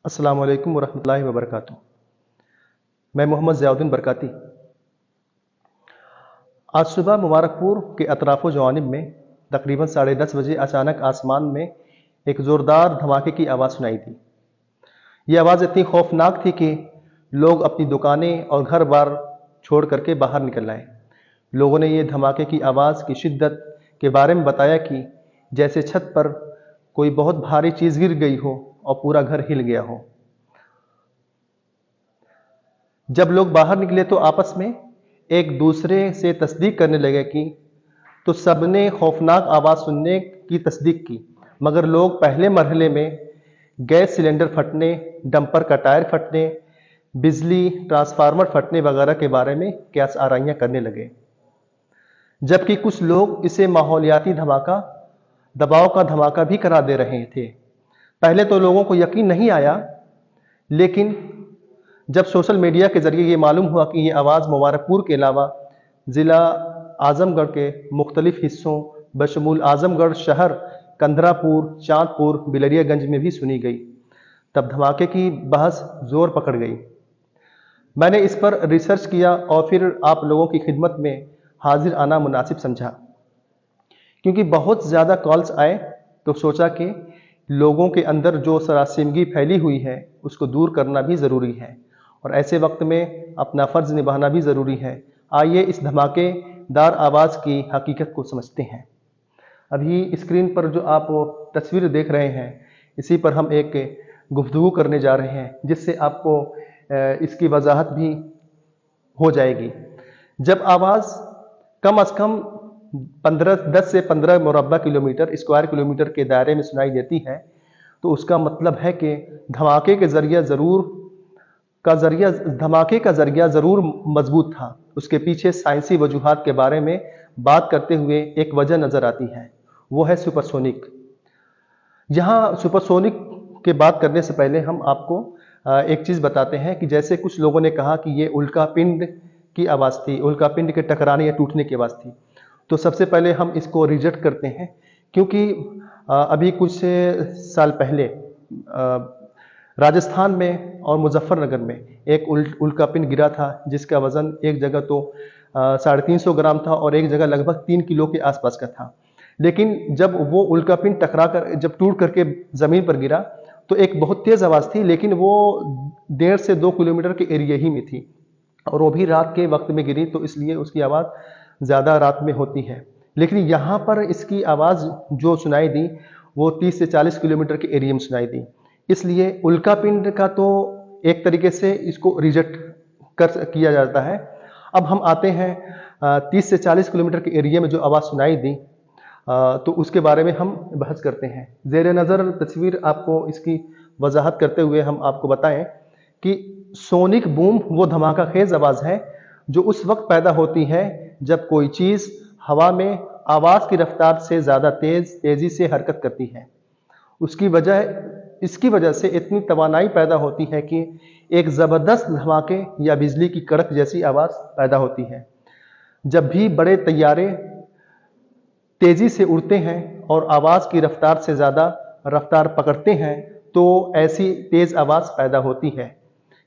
अस्सलाम वालेकुम वरहमतुल्लाहि वबरकातुहू। मैं मोहम्मद ज़ियाउद्दीन बरकाती। आज सुबह मुबारकपुर के अतराफ़ो जवानिब में तकरीबन 10:30 बजे अचानक आसमान में एक ज़ोरदार धमाके की आवाज़ सुनाई दी। ये आवाज़ इतनी खौफनाक थी कि लोग अपनी दुकानें और घर-बार छोड़ करके बाहर निकल आए। लोगों ने ये धमाके की आवाज़ की शिद्दत के बारे में बताया कि जैसे छत पर कोई बहुत भारी चीज़ गिर गई हो और पूरा घर हिल गया हो। जब लोग बाहर निकले तो आपस में एक दूसरे से तस्दीक करने लगे कि तो सबने खौफनाक आवाज़ सुनने की तस्दीक की, मगर लोग पहले मरहले में गैस सिलेंडर फटने, डंपर का टायर फटने, बिजली ट्रांसफार्मर फटने वगैरह के बारे में क़यास आराइयाँ करने लगे। जबकि कुछ लोग इसे माहौलियाती धमाका, दबाव का धमाका भी करार दे रहे थे। पहले तो लोगों को यकीन नहीं आया, लेकिन जब सोशल मीडिया के ज़रिए ये मालूम हुआ कि ये आवाज़ मुबारकपुर के अलावा ज़िला आज़मगढ़ के मुख्तलिफ हिस्सों बशमूल आज़मगढ़ शहर, कंधरापुर, चाँदपुर, बिलरियागंज में भी सुनी गई, तब धमाके की बहस ज़ोर पकड़ गई। मैंने इस पर रिसर्च किया और फिर आप लोगों की खिदमत में हाजिर आना मुनासिब समझा। क्योंकि बहुत ज़्यादा कॉल्स आए तो सोचा कि लोगों के अंदर जो सरासिमगी फैली हुई है उसको दूर करना भी ज़रूरी है और ऐसे वक्त में अपना फ़र्ज़ निभाना भी ज़रूरी है। आइए इस धमाकेदार आवाज़ की हकीकत को समझते हैं। अभी स्क्रीन पर जो आप तस्वीर देख रहे हैं, इसी पर हम एक गुफ्तगू करने जा रहे हैं, जिससे आपको इसकी वजाहत भी हो जाएगी। जब आवाज़ कम अज़ कम 10 से 15 मुरब्बा किलोमीटर स्क्वायर किलोमीटर के दायरे में सुनाई देती है, तो उसका मतलब है कि धमाके का ज़रिया ज़रूर मजबूत था। उसके पीछे साइंसी वजूहात के बारे में बात करते हुए एक वजह नज़र आती है, वो है सुपरसोनिक। यहाँ सुपरसोनिक के बात करने से पहले हम आपको एक चीज़ बताते हैं कि जैसे कुछ लोगों ने कहा कि ये उल्कापिंड की आवाज़ थी, उल्कापिंड के टकराने या टूटने की आवाज़ थी। तो सबसे पहले हम इसको रिजेक्ट करते हैं, क्योंकि अभी कुछ साल पहले राजस्थान में और मुजफ्फरनगर में एक उल्कापिंड गिरा था, जिसका वज़न एक जगह तो 350 ग्राम था और एक जगह लगभग 3 किलो के आसपास का था। लेकिन जब वो उल्कापिंड टकरा कर जब टूट करके ज़मीन पर गिरा तो एक बहुत तेज़ आवाज़ थी, लेकिन वो 1.5 से 2 किलोमीटर के एरिया ही में थी और वो भी रात के वक्त में गिरी, तो इसलिए उसकी आवाज़ ज़्यादा रात में होती है। लेकिन यहाँ पर इसकी आवाज़ जो सुनाई दी वो 30 से 40 किलोमीटर के एरिया में सुनाई दी। इसलिए उल्कापिंड का तो एक तरीके से इसको रिजेक्ट किया जाता है। अब हम आते हैं 30 से 40 किलोमीटर के एरिया में जो आवाज़ सुनाई दी, तो उसके बारे में हम बहस करते हैं। ज़ेर नज़र तस्वीर आपको इसकी वजाहत करते हुए हम आपको बताएं कि सोनिक बूम वो धमाका खेज़ आवाज़ है जो उस वक्त पैदा होती है जब कोई चीज़ हवा में आवाज़ की रफ्तार से ज़्यादा तेज़ी से हरकत करती है। इसकी वजह से इतनी तवानाई पैदा होती है कि एक ज़बरदस्त धमाके या बिजली की कड़क जैसी आवाज़ पैदा होती है। जब भी बड़े तैयारे तेज़ी से उड़ते हैं और आवाज़ की रफ्तार से ज़्यादा रफ्तार पकड़ते हैं, तो ऐसी तेज़ आवाज़ पैदा होती है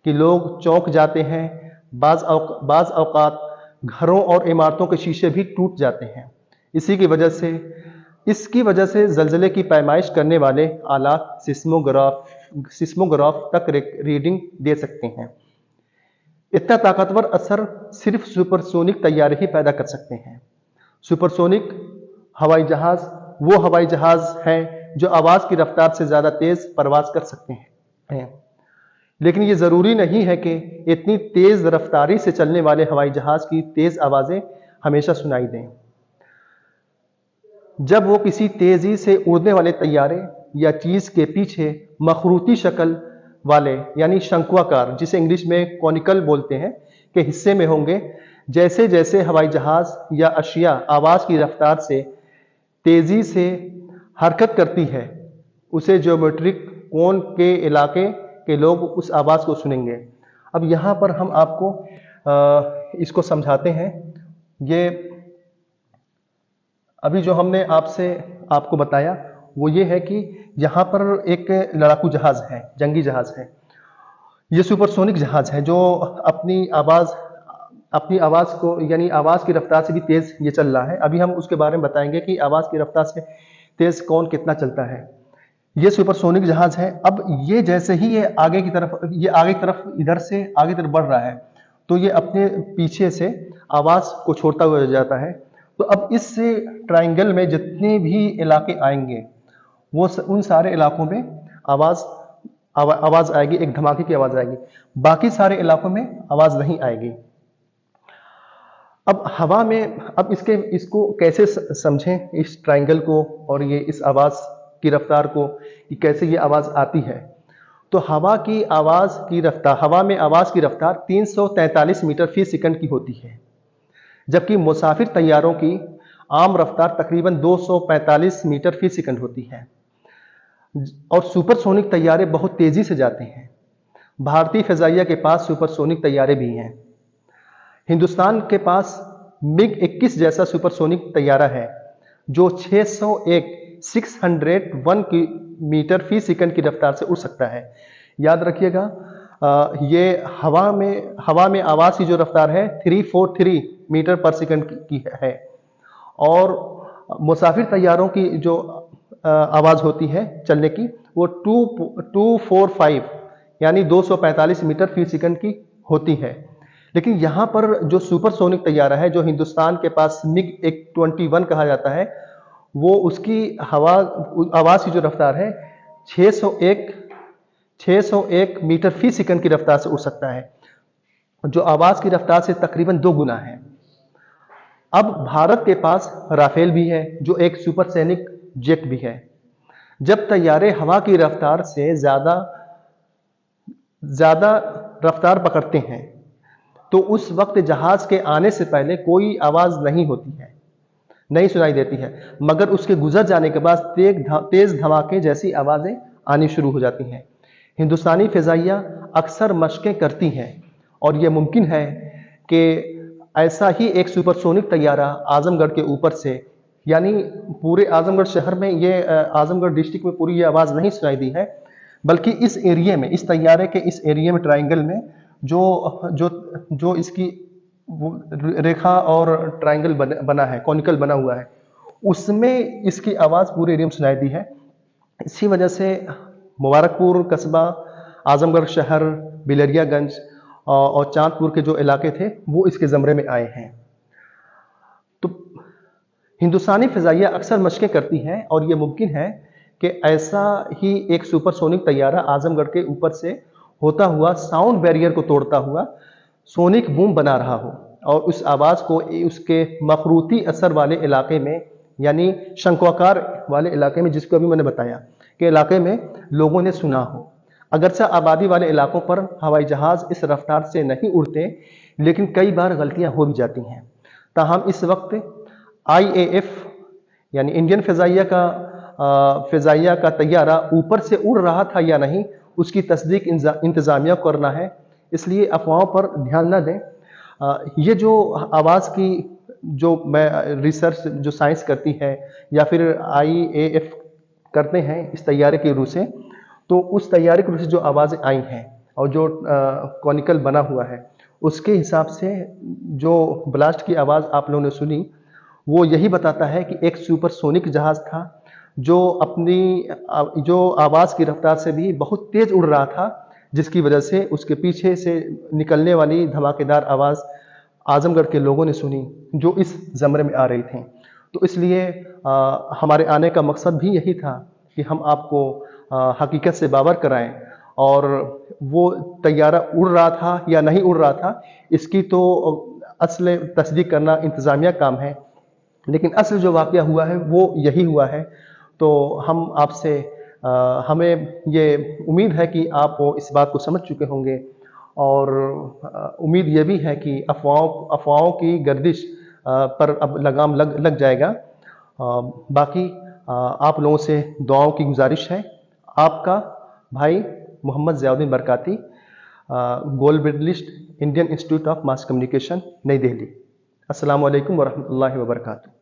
कि लोग चौंक जाते हैं। बाज़ औक़ात घरों और इमारतों के शीशे भी टूट जाते हैं। इसकी वजह से ज़लज़ले की पैमाइश करने वाले आलात सिस्मोग्राफ तक रीडिंग दे सकते हैं। इतना ताकतवर असर सिर्फ सुपरसोनिक तैयारे ही पैदा कर सकते हैं। सुपरसोनिक हवाई जहाज़ वो हवाई जहाज़ हैं जो आवाज़ की रफ्तार से ज़्यादा तेज़ परवाज़ कर सकते हैं। लेकिन ये ज़रूरी नहीं है कि इतनी तेज़ रफ्तारी से चलने वाले हवाई जहाज़ की तेज़ आवाज़ें हमेशा सुनाई दें। जब वो किसी तेज़ी से उड़ने वाले तैयारे या चीज़ के पीछे मखरूती शक्ल वाले यानी शंक्वाकार, जिसे इंग्लिश में कॉनिकल बोलते हैं, के हिस्से में होंगे, जैसे जैसे हवाई जहाज़ या अशिया आवाज़ की रफ्तार से तेज़ी से हरकत करती है, उसे ज्योमेट्रिक कोन के इलाके के लोग उस आवाज़ को सुनेंगे। अब यहाँ पर हम आपको इसको समझाते हैं। ये अभी जो हमने आपको बताया वो ये है कि यहाँ पर एक लड़ाकू जहाज़ है, जंगी जहाज़ है। ये सुपरसोनिक जहाज़ है जो अपनी आवाज़ को यानी आवाज़ की रफ्तार से भी तेज़ ये चल रहा है। अभी हम उसके बारे में बताएंगे कि आवाज़ की रफ्तार से तेज़ कौन कितना चलता है। ये सुपरसोनिक जहाज़ है। अब ये जैसे ही ये आगे की तरफ इधर से आगे की तरफ बढ़ रहा है, तो ये अपने पीछे से आवाज़ को छोड़ता हुआ जाता है। तो अब इस ट्रायंगल में जितने भी इलाके आएंगे उन सारे इलाकों में आवाज़ आएगी, एक धमाके की आवाज़ आएगी। बाकी सारे इलाकों में आवाज़ नहीं आएगी। अब हवा में अब इसको कैसे समझें इस ट्रायंगल को और ये इस आवाज़ की रफ्तार को कि कैसे ये आवाज़ आती है। तो हवा में आवाज़ की रफ्तार 343 मीटर फी सेकंड की होती है, जबकि मुसाफिर तैयारों की आम रफ्तार तकरीबन 245 मीटर फी सेकंड होती है। और सुपरसोनिक तैयारे बहुत तेजी से जाते हैं। भारतीय फिजाइया के पास सुपरसोनिक तैयारे भी हैं। हिंदुस्तान के पास मिग-21 जैसा सुपरसोनिक तैयारा है जो 601 मीटर फी सेकंड की रफ्तार से उड़ सकता है। याद रखिएगा, ये हवा में आवाज़ की जो रफ्तार है 343 मीटर पर सेकंड की है। और मुसाफिर तैयारों की जो आवाज़ होती है चलने की वो 245 यानी 245 मीटर फी सेकंड की होती है। लेकिन यहाँ पर जो सुपरसोनिक तैयारा है जो हिंदुस्तान के पास मिग-21 कहा जाता है, वो उसकी आवाज़ की जो रफ्तार है 601 मीटर फी सेकंड की रफ्तार से उड़ सकता है, जो आवाज़ की रफ्तार से तकरीबन 2 गुना है। अब भारत के पास राफेल भी है जो एक सुपरसोनिक जेट भी है। जब तैयारे हवा की रफ्तार से ज़्यादा रफ्तार पकड़ते हैं तो उस वक्त जहाज के आने से पहले कोई आवाज़ नहीं सुनाई देती है, मगर उसके गुजर जाने के बाद तेज धमाके जैसी आवाज़ें आनी शुरू हो जाती हैं। हिंदुस्तानी फिजाइया अक्सर मशकें करती हैं और यह मुमकिन है कि ऐसा ही एक सुपरसोनिक तैयारा आजमगढ़ के ऊपर से, यानी पूरे आजमगढ़ शहर में आजमगढ़ डिस्ट्रिक्ट में पूरी ये आवाज़ नहीं सुनाई दी है, बल्कि इस एरिया में, इस तैयारे के इस एरिया में, ट्रायंगल में जो इसकी रेखा और ट्रायंगल बना है, कॉनिकल बना हुआ है, उसमें इसकी आवाज़ पूरे एरिया में सुनाई दी है। इसी वजह से मुबारकपुर कस्बा, आजमगढ़ शहर, बिलरियागंज और चांदपुर के जो इलाके थे वो इसके ज़मरे में आए हैं। तो हिंदुस्तानी फिजाइया अक्सर मशकें करती हैं और ये मुमकिन है कि ऐसा ही एक सुपरसोनिक तैयारा आजमगढ़ के ऊपर से होता हुआ साउंड बैरियर को तोड़ता हुआ सोनिक बूम बना रहा हो और उस आवाज़ को उसके मखरूती असर वाले इलाके में, यानी शंक्वाकार वाले इलाके में, जिसको अभी मैंने बताया कि इलाके में लोगों ने सुना हो। अगरचे आबादी वाले इलाकों पर हवाई जहाज़ इस रफ्तार से नहीं उड़ते, लेकिन कई बार गलतियां हो भी जाती हैं। ताहम इस वक्त IAF यानी इंडियन फिजाइया का तैयारा ऊपर से उड़ रहा था या नहीं, उसकी तस्दीक इंतज़ामिया को करना है, इसलिए अफवाहों पर ध्यान न दें। ये जो आवाज़ की जो रिसर्च जो साइंस करती है या फिर IAF करते हैं इस तैयारे के रू से, तो उस तैयारे के रू से जो आवाज़ें आई हैं और जो कॉनिकल बना हुआ है, उसके हिसाब से जो ब्लास्ट की आवाज़ आप लोगों ने सुनी वो यही बताता है कि एक सुपरसोनिक जहाज़ था जो आवाज़ की रफ्तार से भी बहुत तेज़ उड़ रहा था, जिसकी वजह से उसके पीछे से निकलने वाली धमाकेदार आवाज़ आजमगढ़ के लोगों ने सुनी जो इस ज़मरे में आ रही थी। तो इसलिए हमारे आने का मकसद भी यही था कि हम आपको हकीकत से बावर कराएं और वो तैयारा उड़ रहा था या नहीं उड़ रहा था, इसकी तो असल तस्दीक करना इंतज़ामिया काम है, लेकिन असल जो वाक़या हुआ है वो यही हुआ है। तो हम आपसे हमें ये उम्मीद है कि आप इस बात को समझ चुके होंगे और उम्मीद ये भी है कि अफवाहों की गर्दिश पर अब लगाम लग जाएगा। बाकी आप लोगों से दुआओं की गुजारिश है। आपका भाई Mohammad Ziauddin Barkati, gold medalist, Indian Institute of Mass Communication, नई दिल्ली। अस्सलामु अलैकुम वरहमतुल्लाहि वबरकातुहू।